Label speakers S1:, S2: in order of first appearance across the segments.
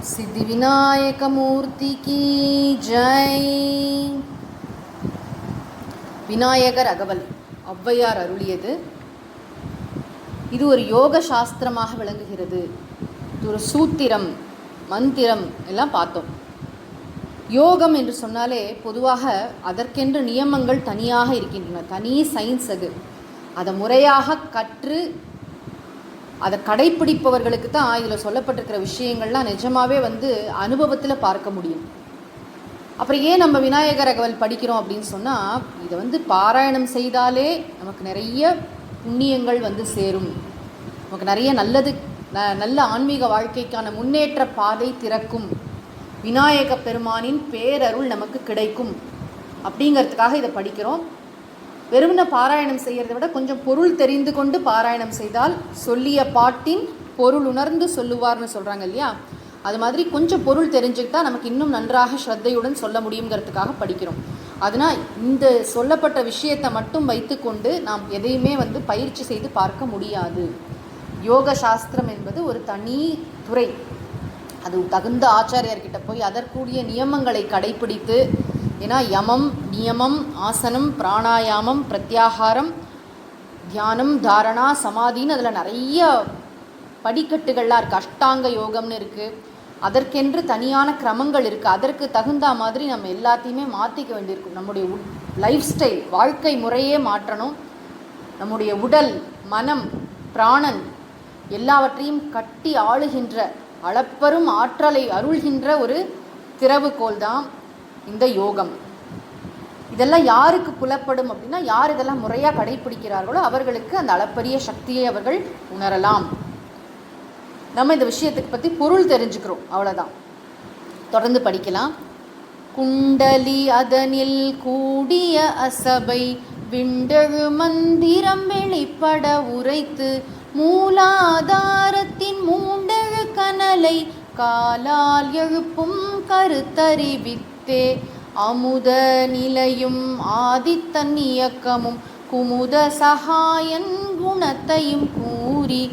S1: சித்திவிநாயகமூர்த்தி key Jai. Vinayagar அகவல் ஔவையார் அருளியது. இது ஒரு யோக சாஸ்திரமாக விளங்குகிறது. இது ஒரு சூத்திரம், மந்திரம் எல்லாம் பார்த்தோம். யோகம் என்று சொன்னாலே பொதுவாக அதற்கென்று நியமங்கள் தனியாக இருக்கின்றன. தனி சயின்ஸ் அது. அதை முறையாக கற்று அதை கடைப்பிடிப்பவர்களுக்கு தான் இதில் சொல்லப்பட்டிருக்கிற விஷயங்கள்லாம் நிஜமாகவே அனுபவத்தில் பார்க்க முடியும். அப்புறம் ஏன் நம்ம விநாயகர் அகவல் படிக்கிறோம் அப்படின்னு சொன்னால், இதை பாராயணம் செய்தாலே நமக்கு நிறைய புண்ணியங்கள் சேரும். நமக்கு நிறைய நல்ல ஆன்மீக வாழ்க்கைக்கான முன்னேற்ற பாதை திறக்கும். விநாயக பெருமானின் பேரருள் நமக்கு கிடைக்கும் அப்படிங்கிறதுக்காக இதை படிக்கிறோம். வெறுமன பாராயணம் செய்கிறத விட கொஞ்சம் பொருள் தெரிந்து கொண்டு பாராயணம் செய்தால் சொல்லிய பாட்டின் பொருள் உணர்ந்து சொல்லுவார்னு சொல்கிறாங்க இல்லையா, அது மாதிரி கொஞ்சம் பொருள் தெரிஞ்சுக்கிட்டால் நமக்கு இன்னும் நன்றாக ஸ்ரத்தையுடன் சொல்ல முடியுங்கிறதுக்காக படிக்கிறோம். அதனால் இந்த சொல்லப்பட்ட விஷயத்தை மட்டும் வைத்துக்கொண்டு நாம் எதையுமே பயிற்சி செய்து பார்க்க முடியாது. யோக சாஸ்திரம் என்பது ஒரு தனி துறை. அது தகுந்த ஆச்சாரியர்கிட்ட போய் அதற்குரிய நியமங்களை கடைப்பிடித்து, ஏன்னா யமம், நியமம், ஆசனம், பிராணாயாமம், பிரத்யாகாரம், தியானம், தாரணா, சமாதின்னு அதில் நிறைய படிக்கட்டுகள்லாம் இருக்குது. அஷ்டாங்க யோகம்னு இருக்குது. அதற்கென்று தனியான கிரமங்கள் இருக்குது. அதற்கு தகுந்த மாதிரி நம்ம எல்லாத்தையுமே மாற்றிக்க வேண்டியிருக்கும். நம்முடைய லைஃப் ஸ்டைல், வாழ்க்கை முறையே மாற்றணும். நம்முடைய உடல், மனம், பிராணன் எல்லாவற்றையும் கட்டி ஆளுகின்ற, அளப்பரும் ஆற்றலை அருள்கின்ற ஒரு திறவுகோல் தான் இந்த யோகம். இதெல்லாம் யாருக்கு புலப்படும் அப்படின்னா, யார் இதெல்லாம் முறையாக கடைப்பிடிக்கிறார்களோ அவர்களுக்கு அந்த அளப்பரிய சக்தியை அவர்கள் உணரலாம். நம்ம இந்த விஷயத்துக்கு பற்றி பொருள் தெரிஞ்சுக்கிறோம், அவ்வளோதான். தொடர்ந்து படிக்கலாம். குண்டலி அதனில் கூடிய அசபை விண்டெழு மந்திரம் வெளிப்பட உரைத்து மூலாதாரத்தின் மூண்டெழு கனலை காலால் எழுப்பும் கருத்தறிவித்தே அமுத நிலையும் ஆதித்தன் இயக்கமும் குமுத சகாயன் குணத்தையும் கூறி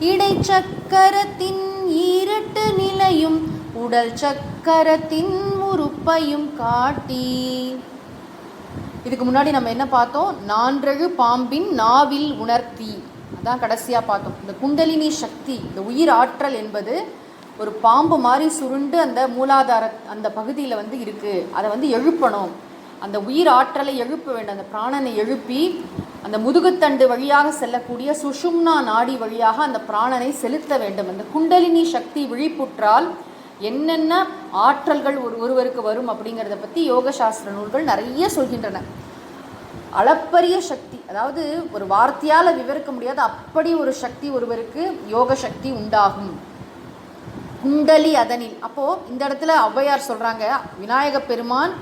S1: இடைச்சக்கரத்தின் ஈரட்டு நிலையும் உடல் சக்கரத்தின் உறுப்பையும் காட்டி. இதுக்கு முன்னாடி நம்ம என்ன பார்த்தோம்? நான்றழு பாம்பின் நாவில் உணர்த்தி, அதான் கடைசியாக பார்த்தோம். இந்த குண்டலினி சக்தி, இந்த உயிர் ஆற்றல் என்பது ஒரு பாம்பு மாதிரி சுருண்டு அந்த மூலாதார அந்த பகுதியில் இருக்குது. அதை எழுப்பணும். அந்த உயிர் ஆற்றலை எழுப்ப வேண்டும். அந்த பிராணனை எழுப்பி அந்த முதுகுத்தண்டு வழியாக செல்லக்கூடிய சுஷும்னா நாடி வழியாக அந்த பிராணனை செலுத்த வேண்டும். அந்த குண்டலினி சக்தி விழிப்புற்றால் என்னென்ன ஆற்றல்கள் ஒருவருக்கு வரும் அப்படிங்கிறத பற்றி யோக சாஸ்திர நூல்கள் நிறைய சொல்கின்றன. அளப்பரிய சக்தி, அதாவது ஒரு வார்த்தையால் விவரிக்க முடியாத அப்படி ஒரு சக்தி ஒருவருக்கு யோக சக்தி உண்டாகும். குண்டலி அதனில். அப்போது இந்த இடத்துல ஔவையார் சொல்கிறாங்க, விநாயக பெருமான்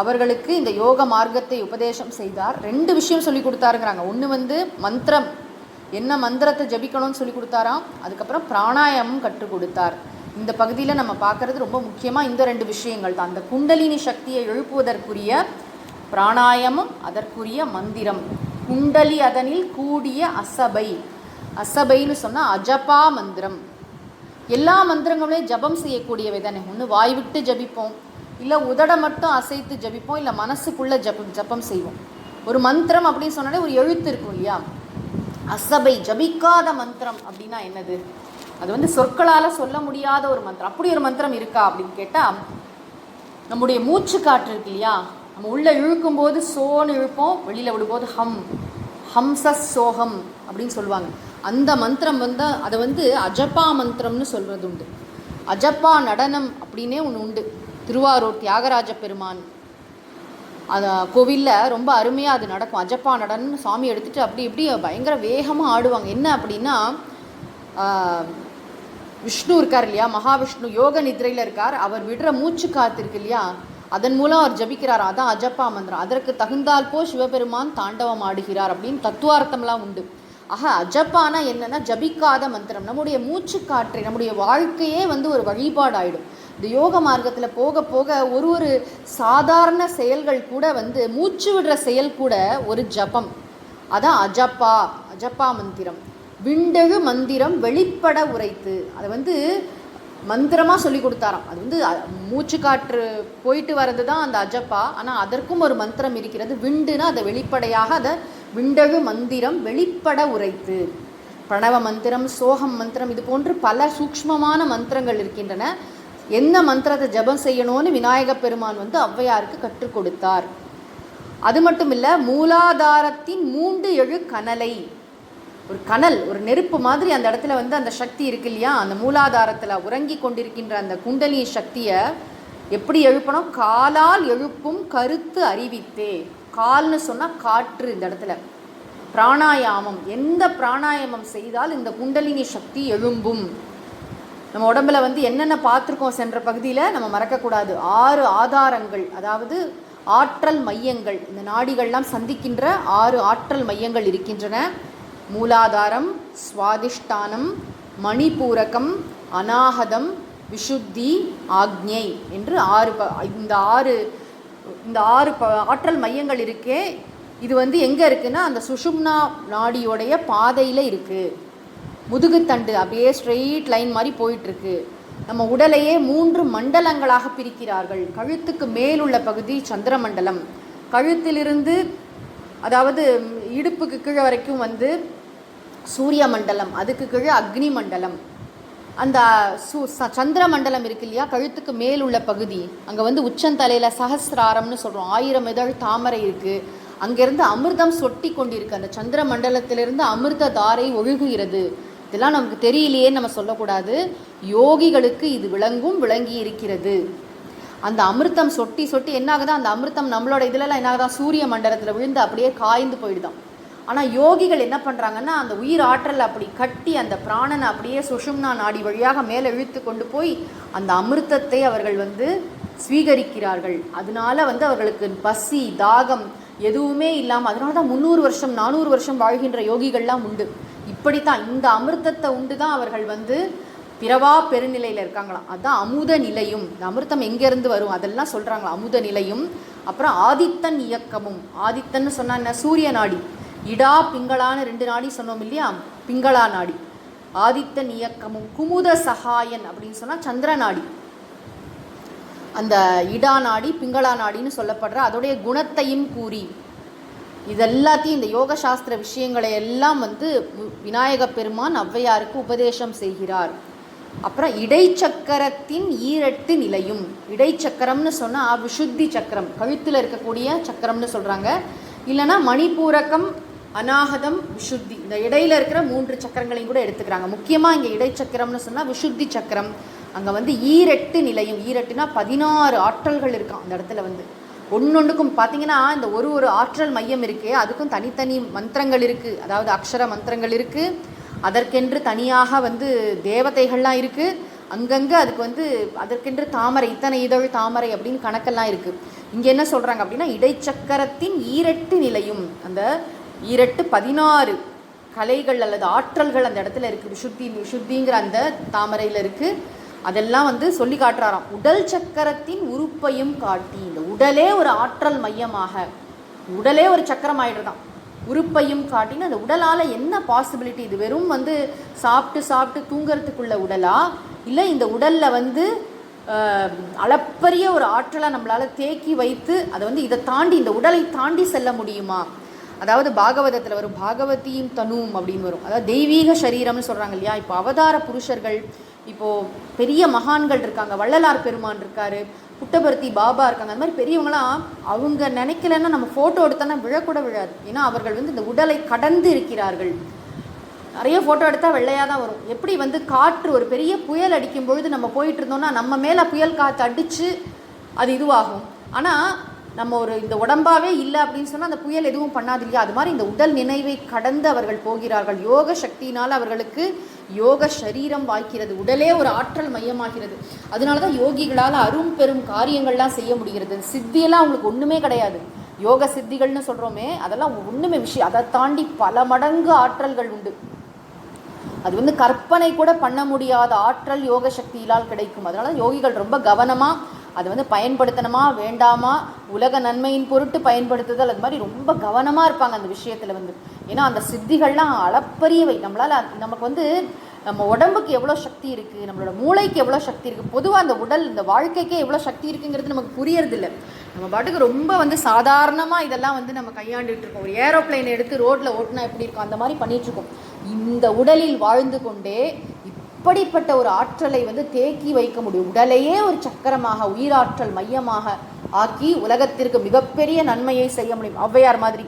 S1: அவர்களுக்கு இந்த யோக மார்க்கத்தை உபதேசம் செய்தார். ரெண்டு விஷயம் சொல்லி கொடுத்தாருங்கிறாங்க. ஒன்று மந்திரம், என்ன மந்திரத்தை ஜபிக்கணும்னு சொல்லி கொடுத்தாராம். அதுக்கப்புறம் பிராணாயாமம் கற்றுக் கொடுத்தார். இந்த பகுதியில் நம்ம பார்க்குறது ரொம்ப முக்கியமாக இந்த ரெண்டு விஷயங்கள் தான். அந்த குண்டலினி சக்தியை எழுப்புவதற்குரிய பிராணாயாமம், அதற்குரிய மந்திரம். குண்டலி அதனில் கூடிய அசபை. அசபைன்னு சொன்னால் அஜபா மந்திரம். எல்லா மந்திரங்களையும் ஜபம் செய்யக்கூடியவை தானே. ஒன்று வாய் விட்டு ஜபிப்போம், இல்லை உதட மட்டும் அசைத்து ஜபிப்போம், இல்லை மனசுக்குள்ளே ஜபம் செய்வோம். ஒரு மந்திரம் அப்படின்னு சொன்னாலே ஒரு எழுத்து இருக்கும் இல்லையா. அசபை, ஜபிக்காத மந்திரம் அப்படின்னா என்னது? அது சொற்களால் சொல்ல முடியாத ஒரு மந்திரம். அப்படி ஒரு மந்திரம் இருக்கா அப்படின்னு கேட்டால், நம்முடைய மூச்சு காற்று இருக்கு இல்லையா, நம்ம உள்ளே இழுக்கும்போது சோன்னு இழுப்போம், வெளியில் விடும்போது ஹம், ஹம்ச சோகம் அப்படின்னு சொல்லுவாங்க. அந்த மந்திரம் அதை அஜப்பா மந்திரம்னு சொல்கிறது உண்டு. அஜப்பா நடனம் அப்படின்னே ஒன்று உண்டு. திருவாரூர் தியாகராஜ பெருமான் கோவிலில் ரொம்ப அருமையாக அது நடக்கும். அஜப்பா நடனம்னு சாமி எடுத்துகிட்டு அப்படி இப்படி பயங்கர வேகமாக ஆடுவாங்க. என்ன அப்படின்னா, விஷ்ணு இருக்கார் இல்லையா, மகாவிஷ்ணு யோக நித்ரையில் இருக்கார். அவர் விடுற மூச்சு காற்று இருக்கு இல்லையா, அதன் மூலம் அவர் ஜபிக்கிறார். அதான் அஜப்பா மந்திரம். அதற்கு தகுந்தால் போ சிவபெருமான் தாண்டவம் ஆடுகிறார் அப்படின்னு தத்துவார்த்தம்லாம் உண்டு. ஆக அஜப்பானா என்னென்னா ஜபிக்காத மந்திரம். நம்முடைய மூச்சு காற்றை, நம்முடைய வாழ்க்கையே ஒரு வழிபாடு ஆகிடும். இந்த யோக மார்க்கத்தில் போக போக ஒரு சாதாரண செயல்கள் கூட மூச்சு விடுற செயல் கூட ஒரு ஜபம். அதான் அஜப்பா மந்திரம். விண்டெழு மந்திரம் வெளிப்பட உரைத்து. அதை மந்திரமாக சொல்லி கொடுத்தாராம். அது வந்து மூச்சு காற்று போயிட்டு வர்றது தான் அந்த அஜப்பா. ஆனால் அதற்கும் ஒரு மந்திரம் இருக்கிறது. விண்டுனா அதை வெளிப்படையாக அதை விண்டழு மந்திரம் வெளிப்பட உரைத்து, பிரணவ மந்திரம், சோகம் மந்திரம், இது போன்று பல சூக்ஷ்மமான மந்திரங்கள் இருக்கின்றன. எந்த மந்திரத்தை ஜபம் செய்யணும்னு விநாயக பெருமான் வந்து ஔவையாருக்கு கற்றுக் கொடுத்தார். அது மட்டும் இல்லை, மூலாதாரத்தின் 3 எழு கனலை, ஒரு கனல், ஒரு நெருப்பு மாதிரி அந்த இடத்துல வந்து அந்த சக்தி இருக்கு இல்லையா, அந்த மூலாதாரத்தில் உறங்கி கொண்டிருக்கின்ற அந்த குண்டலினி சக்தியை எப்படி எழுப்பணும்? காலால் எழுப்பும் கருத்து அறிவித்தே. கால்னு சொன்னால் காற்று. இந்த இடத்துல பிராணாயாமம், எந்த பிராணாயாமம் செய்தால் இந்த குண்டலினி சக்தி எழும்பும். நம்ம உடம்புல வந்து என்னென்ன பார்த்துருக்கோம் சென்ற பகுதியில், நம்ம மறக்கக்கூடாது. 6 ஆதாரங்கள், அதாவது ஆற்றல் மையங்கள், இந்த நாடிகள்லாம் சந்திக்கின்ற 6 ஆற்றல் மையங்கள் இருக்கின்றன. மூலாதாரம், சுவாதிஷ்டானம், மணிபூரகம், அநாகதம், விஷுத்தி, ஆக்ஞை என்று 6 இந்த 6 ஆற்றல் மையங்கள் இருக்கே. இது வந்து எங்கே இருக்குன்னா அந்த சுஷும்னா நாடியோடைய பாதையில் இருக்குது. முதுகுத்தண்டு அப்படியே ஸ்ட்ரெயிட் லைன் மாதிரி போயிட்டுருக்கு. நம்ம உடலையே 3 மண்டலங்களாக பிரிக்கிறார்கள். கழுத்துக்கு மேலுள்ள பகுதி சந்திரமண்டலம், கழுத்திலிருந்து அதாவது இடுப்புக்கு கீழே வரைக்கும் வந்து சூரிய மண்டலம், அதுக்கு கீழே அக்னி மண்டலம். அந்த சந்திர மண்டலம் இருக்கு இல்லையா, கழுத்துக்கு மேல் உள்ள பகுதி, அங்கே வந்து உச்சந்தலையில் சஹஸ்ராரம்னு சொல்கிறோம், 1000 இதழ் தாமரை இருக்குது. அங்கேருந்து அமிர்தம் சொட்டி கொண்டிருக்கு. அந்த சந்திர மண்டலத்திலிருந்து அமிர்த தாரை ஒழுகுகிறது. இதெல்லாம் நமக்கு தெரியலையே நம்ம சொல்லக்கூடாது. யோகிகளுக்கு இது விளங்கி இருக்கிறது. அந்த அமிர்தம் சொட்டி சொட்டி என்ன ஆகுதா, அந்த அமிர்தம் நம்மளோட இதிலலாம் என்ன ஆகுதா, சூரிய மண்டலத்தில் விழுந்து அப்படியே காய்ந்து போயிடுதான். ஆனால் யோகிகள் என்ன பண்ணுறாங்கன்னா, அந்த உயிர் ஆற்றல் அப்படி கட்டி அந்த பிராணனை அப்படியே சுஷும்னா நாடி வழியாக மேலே இழுத்து கொண்டு போய் அந்த அமிர்தத்தை அவர்கள் வந்து ஸ்வீகரிக்கிறார்கள். அதனால வந்து அவர்களுக்கு பசி தாகம் எதுவுமே இல்லாமல், அதனால தான் 300 வருஷம் 400 வருஷம் வாழ்கின்ற யோகிகள்லாம் உண்டு. இப்படித்தான் இந்த அமிர்தத்தை உண்டு தான் அவர்கள் வந்து பிறவா பெருநிலையில் இருக்காங்களாம். அதுதான் அமுத நிலையும். இந்த அமிர்தம் எங்கேருந்து வரும் அதெல்லாம் சொல்கிறாங்களா, அமுத நிலையும். அப்புறம் ஆதித்தன் இயக்கமும். ஆதித்தன்னு சொன்னால் என்ன, சூரிய நாடி. இடா பிங்களான்னு 2 நாடி சொன்னோம் இல்லையா, பிங்களா நாடி. ஆதித்தன் இயக்கமும். குமுத சகாயன் அப்படின்னு சொன்னால் சந்திர நாடி. அந்த இடா நாடி பிங்களா நாடின்னு சொல்லப்படுற அதோடைய குணத்தையும் கூறி, இதெல்லாத்தையும் இந்த யோக சாஸ்திர விஷயங்களை எல்லாம் வந்து விநாயக பெருமான் ஔவையாருக்கு உபதேசம் செய்கிறார். அப்புறம் இடைச்சக்கரத்தின் 8 நிலையும். இடைச்சக்கரம்னு சொன்னால் விஷுத்தி சக்கரம், கழுத்தில் இருக்கக்கூடிய சக்கரம்னு சொல்கிறாங்க. இல்லைனா மணிபூரகம், அநாகதம், விஷுத்தி, இந்த இடையில் இருக்கிற 3 சக்கரங்களையும் கூட எடுத்துக்கிறாங்க. முக்கியமாக இங்கே இடைச்சக்கரம்னு சொன்னால் விஷுத்தி சக்கரம். அங்கே வந்து 8 நிலையும். 8னா 16 ஆற்றல்கள் இருக்கான் அந்த இடத்துல. வந்து ஒன்னொன்றுக்கும் பார்த்தீங்கன்னா இந்த ஒரு ஆற்றல் மையம் இருக்குது, அதுக்கும் தனித்தனி மந்திரங்கள் இருக்குது. அதாவது அக்ஷர மந்திரங்கள் இருக்குது, அதற்கென்று தனியாக வந்து தேவதைகள்லாம் இருக்குது. அங்கங்கே அதுக்கு வந்து அதற்கென்று தாமரை, இத்தனை இதழ் தாமரை அப்படின்னு கணக்கெல்லாம் இருக்குது. இங்கே என்ன சொல்கிறாங்க அப்படின்னா, இடைச்சக்கரத்தின் 8 நிலையும். அந்த 8 16 கலைகள் அல்லது ஆற்றல்கள் அந்த இடத்துல இருக்குது. விஷுத்திங்கிற அந்த தாமரையில் இருக்குது. அதெல்லாம் வந்து சொல்லி காட்டுறாராம். உடல் சக்கரத்தின் உறுப்பையும் காட்டி, இந்த உடலே ஒரு ஆற்றல் மையமாக, உடலே ஒரு சக்கரம் ஆயிடுறதான், உறுப்பையும் காட்டின்னு அந்த உடலால் என்ன பாசிபிலிட்டி, இது வெறும் வந்து சாப்பிட்டு தூங்கிறதுக்குள்ள உடலா, இல்லை இந்த உடலில் வந்து அளப்பரிய ஒரு ஆற்றலை நம்மளால் தேக்கி வைத்து அதை வந்து இதை தாண்டி, இந்த உடலை தாண்டி செல்ல முடியுமா? அதாவது பாகவதத்தில் வரும் பாகவதியும் தனும் அப்படின்னு வரும். அதாவது தெய்வீக சரீரம்னு சொல்கிறாங்க இல்லையா. இப்போ அவதார புருஷர்கள், இப்போது பெரிய மகான்கள் இருக்காங்க, வள்ளலார் பெருமான் இருக்கார், புட்டபர்த்தி பாபா இருக்காங்க. அந்த மாதிரி பெரியவங்களாம் அவங்க நினைக்கலன்னா நம்ம ஃபோட்டோ எடுத்தோன்னா விழக்கூட விழாது. ஏன்னா அவர்கள் வந்து இந்த உடலை கடந்து இருக்கிறார்கள். நிறைய ஃபோட்டோ எடுத்தால் வெள்ளையாக தான் வரும். எப்படி வந்து காற்று ஒரு பெரிய புயல் அடிக்கும் பொழுது நம்ம போயிட்டு இருந்தோம்னா நம்ம மேலே புயல் காற்று அடித்து அது இதுவாகும். ஆனால் நம்ம ஒரு இந்த உடம்பாவே இல்லை அப்படின்னு சொன்னால் அந்த புயல் எதுவும் பண்ணாது இல்லையா. அது மாதிரி இந்த உடல் நினைவை கடந்து அவர்கள் போகிறார்கள். யோக சக்தியினால் அவர்களுக்கு யோக சரீரம் வாய்க்கிறது, உடலே ஒரு ஆற்றல் மையமாகிறது. அதனால தான் யோகிகளால் அரும் பெரும் காரியங்கள்லாம் செய்ய முடிகிறது. சித்தியெல்லாம் அவங்களுக்கு ஒன்றுமே கிடையாது. யோக சித்திகள்னு சொல்கிறோமே அதெல்லாம் ஒன்றுமே விஷயம், அதை தாண்டி பல மடங்கு ஆற்றல்கள் உண்டு. அது வந்து கற்பனை கூட பண்ண முடியாத ஆற்றல் யோக சக்தியினால் கிடைக்கும். அதனால யோகிகள் ரொம்ப கவனமாக அதை வந்து பயன்படுத்தணுமா வேண்டாமா, உலக நன்மையின் பொருட்டு பயன்படுத்துதல், அது மாதிரி ரொம்ப கவனமாக இருப்பாங்க அந்த விஷயத்தில் வந்து. ஏன்னா அந்த சித்திகள்லாம் அளப்பரியவை. நமக்கு வந்து நம்ம உடம்புக்கு எவ்வளோ சக்தி இருக்குது, நம்மளோட மூளைக்கு எவ்வளோ சக்தி இருக்குது, பொதுவாக அந்த உடல் இந்த வாழ்க்கைக்கே எவ்வளோ சக்தி இருக்குங்கிறது நமக்கு புரியறதில்ல. நம்ம பாட்டுக்கு ரொம்ப சாதாரணமாக இதெல்லாம் நம்ம கையாண்டுட்டு இருக்கோம். ஒரு ஏரோப்ளைனை எடுத்து ரோட்டில் ஓட்டினா எப்படி இருக்கும் அந்த மாதிரி பண்ணிகிட்ருக்கோம். இந்த உடலில் வாழ்ந்து கொண்டே இப்படிப்பட்ட ஒரு ஆற்றலை தேக்கி வைக்க முடியும். உடலையே ஒரு சக்கரமாக, உயிராற்றல் மையமாக ஆக்கி உலகத்திற்கு மிகப்பெரிய நன்மையை செய்ய முடியும். ஔவையார் மாதிரி,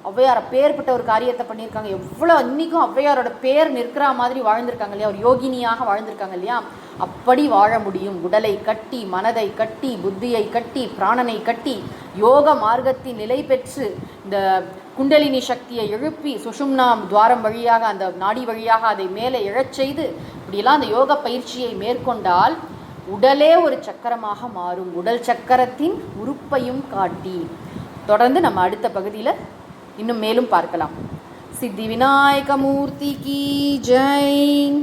S1: ஔவையார் அப்பேற்பட்ட ஒரு காரியத்தை பண்ணியிருக்காங்க. எவ்வளோ இன்றைக்கும் ஔவையாரோட பேர் நிற்கிற மாதிரி வாழ்ந்திருக்காங்க இல்லையா, ஒரு யோகினியாக வாழ்ந்திருக்காங்க இல்லையா. அப்படி வாழ முடியும். உடலை கட்டி, மனதை கட்டி, புத்தியை கட்டி, பிராணனை கட்டி, யோக மார்க்கத்தின் நிலை பெற்று இந்த குண்டலினி சக்தியை எழுப்பி சுஷும்னா துவாரம் வழியாக, அந்த நாடி வழியாக அதை மேலே எழச் செய்து இப்படியெல்லாம் அந்த யோக பயிற்சியை மேற்கொண்டால் உடலே ஒரு சக்கரமாக மாறும். உடல் சக்கரத்தின் உறுப்பையும் காட்டி தொடர்ந்து நம்ம அடுத்த பகுதியில் இன்னும் மேலும் பார்க்கலாம். சித்தி விநாயக மூர்த்தி கி ஜெய்.